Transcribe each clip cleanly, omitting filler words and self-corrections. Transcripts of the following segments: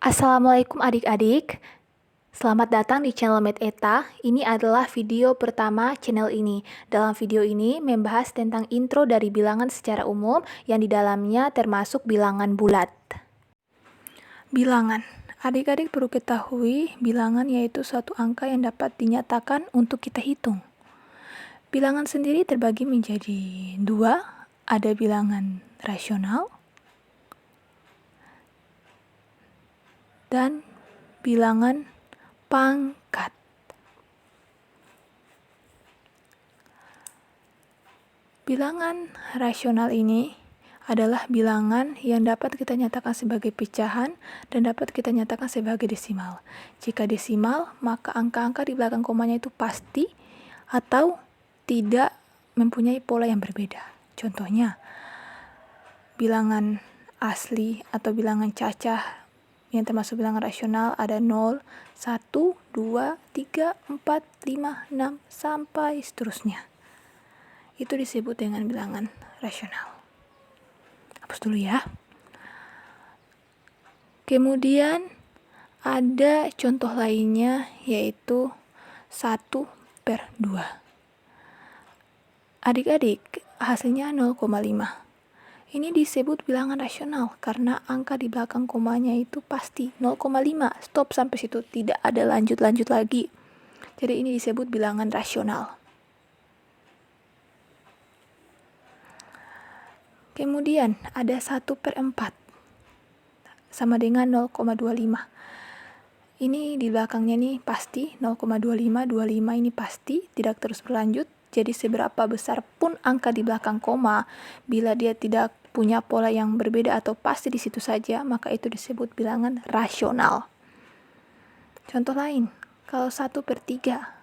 Assalamualaikum adik-adik, selamat datang di channel MedEta. Ini adalah video pertama channel ini. Dalam video ini membahas tentang intro dari bilangan secara umum yang di dalamnya termasuk bilangan bulat. Bilangan. Adik-adik perlu ketahui bilangan yaitu suatu angka yang dapat dinyatakan untuk kita hitung. Bilangan sendiri terbagi menjadi dua, ada bilangan rasional dan bilangan pangkat. Bilangan rasional ini adalah bilangan yang dapat kita nyatakan sebagai pecahan dan dapat kita nyatakan sebagai desimal. Jika desimal, maka angka-angka di belakang komanya itu pasti atau tidak mempunyai pola yang berbeda. Contohnya, bilangan asli atau bilangan cacah yang termasuk bilangan rasional ada 0, 1, 2, 3, 4, 5, 6, sampai seterusnya. Itu disebut dengan bilangan rasional. Hapus dulu ya. Kemudian ada contoh lainnya yaitu 1/2. Adik-adik, hasilnya 0,5. Ini disebut bilangan rasional karena angka di belakang komanya itu pasti 0,5. Stop sampai situ, tidak ada lanjut-lanjut lagi. Jadi ini disebut bilangan rasional. Kemudian ada 1/4 sama dengan 0,25. Ini di belakangnya nih pasti 0,25, 25 ini pasti tidak terus berlanjut. Jadi seberapa besar pun angka di belakang koma, bila dia tidak punya pola yang berbeda atau pasti di situ saja, maka itu disebut bilangan rasional. Contoh lain, kalau 1/3,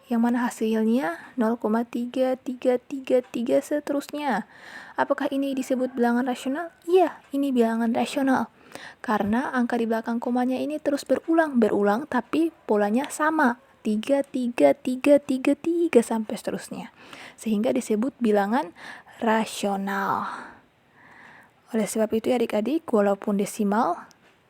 yang mana hasilnya 0,3333 seterusnya. Apakah ini disebut bilangan rasional? Iya, ini bilangan rasional. Karena angka di belakang komanya ini terus berulang tapi polanya sama. 3 sampai seterusnya. Sehingga disebut bilangan rasional. Oleh sebab itu adik-adik, walaupun desimal,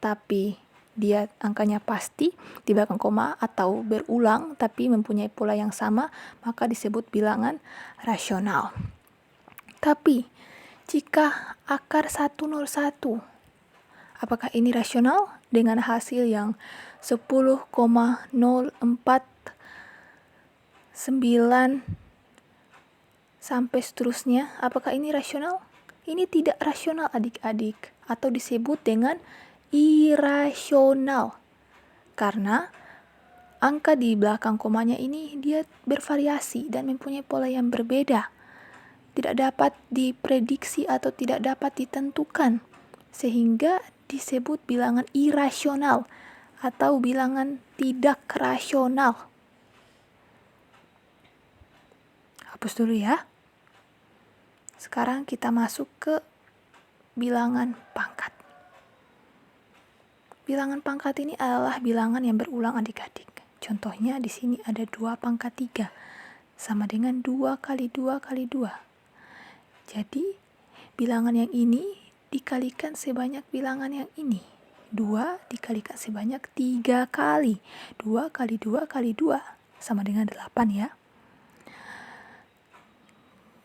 tapi dia angkanya pasti di belakang koma atau berulang tapi mempunyai pola yang sama, maka disebut bilangan rasional. Tapi, jika akar 101, apakah ini rasional dengan hasil yang 10,0499 sampai seterusnya? Apakah ini rasional? Ini tidak rasional adik-adik, atau disebut dengan irasional. Karena angka di belakang komanya ini dia bervariasi dan mempunyai pola yang berbeda. Tidak dapat diprediksi atau tidak dapat ditentukan. Sehingga disebut bilangan irasional atau bilangan tidak rasional. Hapus dulu ya. Sekarang kita masuk ke bilangan pangkat. Bilangan pangkat ini adalah bilangan yang berulang adik-adik. Contohnya di sini ada 2/3 sama dengan 2 kali 2 kali 2. Jadi bilangan yang ini dikalikan sebanyak bilangan yang ini. 2 dikalikan sebanyak 3 kali. 2 kali 2 kali 2 sama dengan 8 ya.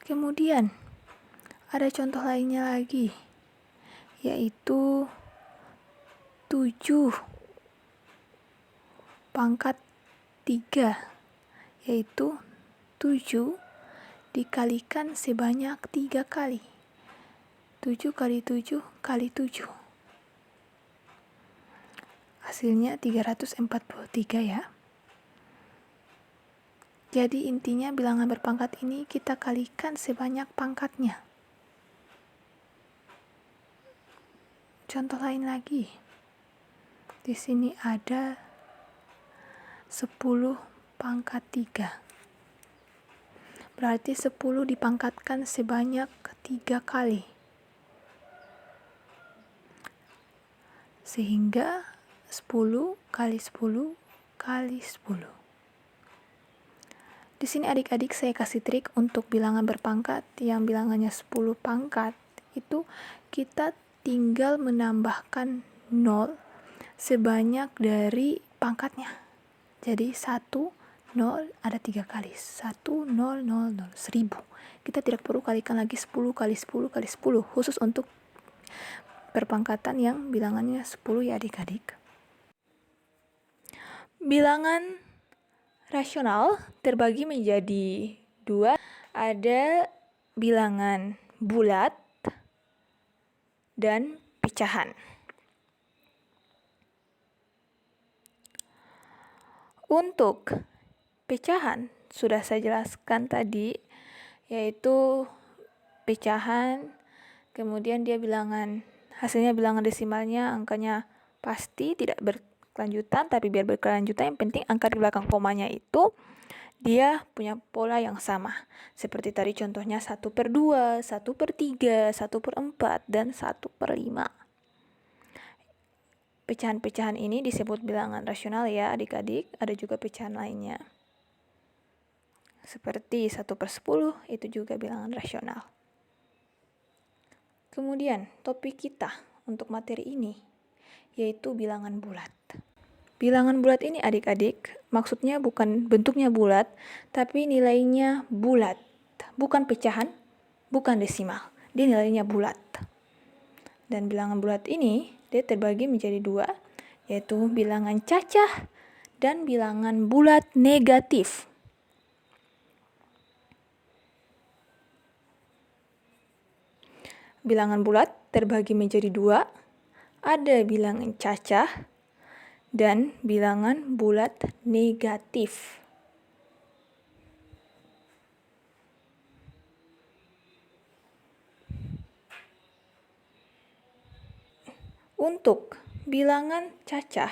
Kemudian ada contoh lainnya lagi, yaitu 7/3, yaitu 7 dikalikan sebanyak 3 kali. 7 kali 7 kali 7. Hasilnya 343 ya. Jadi intinya bilangan berpangkat ini kita kalikan sebanyak pangkatnya. Contoh lain lagi. Di sini ada 10/3. Berarti 10 dipangkatkan sebanyak 3 kali. Sehingga 10 kali 10 kali 10. Di sini adik-adik saya kasih trik untuk bilangan berpangkat yang bilangannya 10 pangkat. Itu kita tinggal menambahkan 0 sebanyak dari pangkatnya. Jadi 1, 0 ada 3 kali. 1, 0, 0, 0, 1000. Kita tidak perlu kalikan lagi 10 kali 10 kali 10, khusus untuk perpangkatan yang bilangannya 10 ya adik-adik. Bilangan rasional terbagi menjadi 2. Ada bilangan bulat dan pecahan. Untuk pecahan sudah saya jelaskan tadi, yaitu pecahan, kemudian dia hasilnya bilangan desimalnya angkanya pasti tidak berkelanjutan, tapi biar berkelanjutan yang penting angka di belakang komanya itu dia punya pola yang sama. Seperti tadi contohnya 1/2, 1/3, 1/4, dan 1/5. Pecahan-pecahan ini disebut bilangan rasional ya adik-adik. Ada juga pecahan lainnya. Seperti 1/10 itu juga bilangan rasional. Kemudian topik kita untuk materi ini yaitu bilangan bulat. Bilangan bulat ini adik-adik maksudnya bukan bentuknya bulat, tapi nilainya bulat. Bukan pecahan, bukan desimal. Dia nilainya bulat. Dan bilangan bulat ini dia terbagi menjadi 2, yaitu bilangan cacah dan bilangan bulat negatif. Bilangan bulat terbagi menjadi 2, ada bilangan cacah dan bilangan bulat negatif. Untuk bilangan cacah,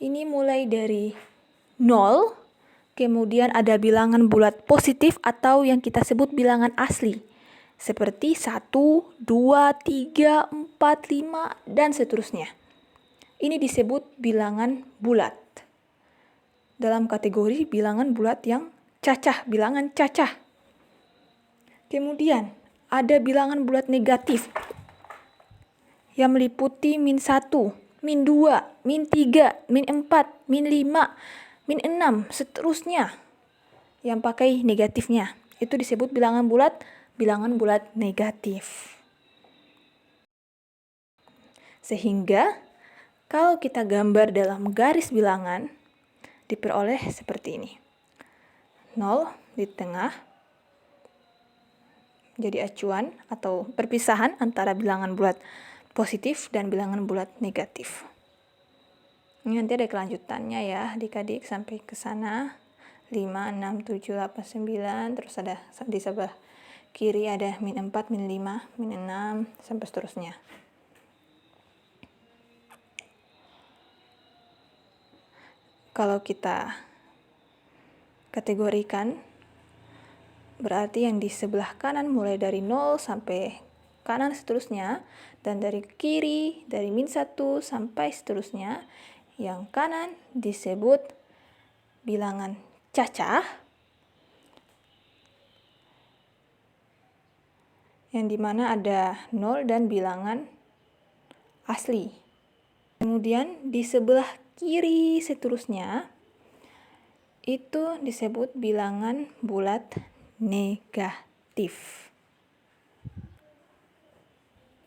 ini mulai dari 0, kemudian ada bilangan bulat positif atau yang kita sebut bilangan asli. Seperti 1, 2, 3, 4, 5, dan seterusnya. Ini disebut bilangan bulat. Dalam kategori bilangan bulat yang cacah, bilangan cacah. Kemudian ada bilangan bulat negatif yang meliputi -1, -2, -3, -4, -5, -6, seterusnya yang pakai negatifnya. Itu disebut bilangan bulat negatif. Sehingga kalau kita gambar dalam garis bilangan diperoleh seperti ini. 0 di tengah jadi acuan atau perpisahan antara bilangan bulat positif dan bilangan bulat negatif. Ini nanti ada kelanjutannya ya adik-adik sampai ke sana. 5, 6, 7, 8, 9, terus ada di sebelah kiri ada -4, -5, -6, sampai seterusnya. Kalau kita kategorikan, berarti yang di sebelah kanan mulai dari 0 sampai kanan seterusnya, dan dari kiri dari -1 sampai seterusnya, yang kanan disebut bilangan cacah, yang dimana ada 0 dan bilangan asli. Kemudian di sebelah kiri seterusnya itu disebut bilangan bulat negatif.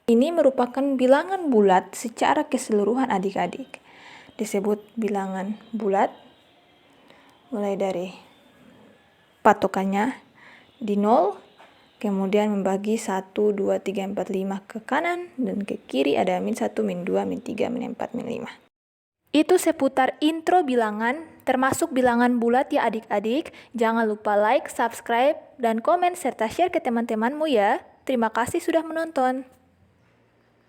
Ini merupakan bilangan bulat secara keseluruhan adik-adik. Disebut bilangan bulat mulai dari patokannya di 0, kemudian membagi 1, 2, 3, 4, 5 ke kanan, dan ke kiri ada -1, -2, -3, -4, -5. Itu seputar intro bilangan, termasuk bilangan bulat ya adik-adik. Jangan lupa like, subscribe, dan komen serta share ke teman-temanmu ya. Terima kasih sudah menonton.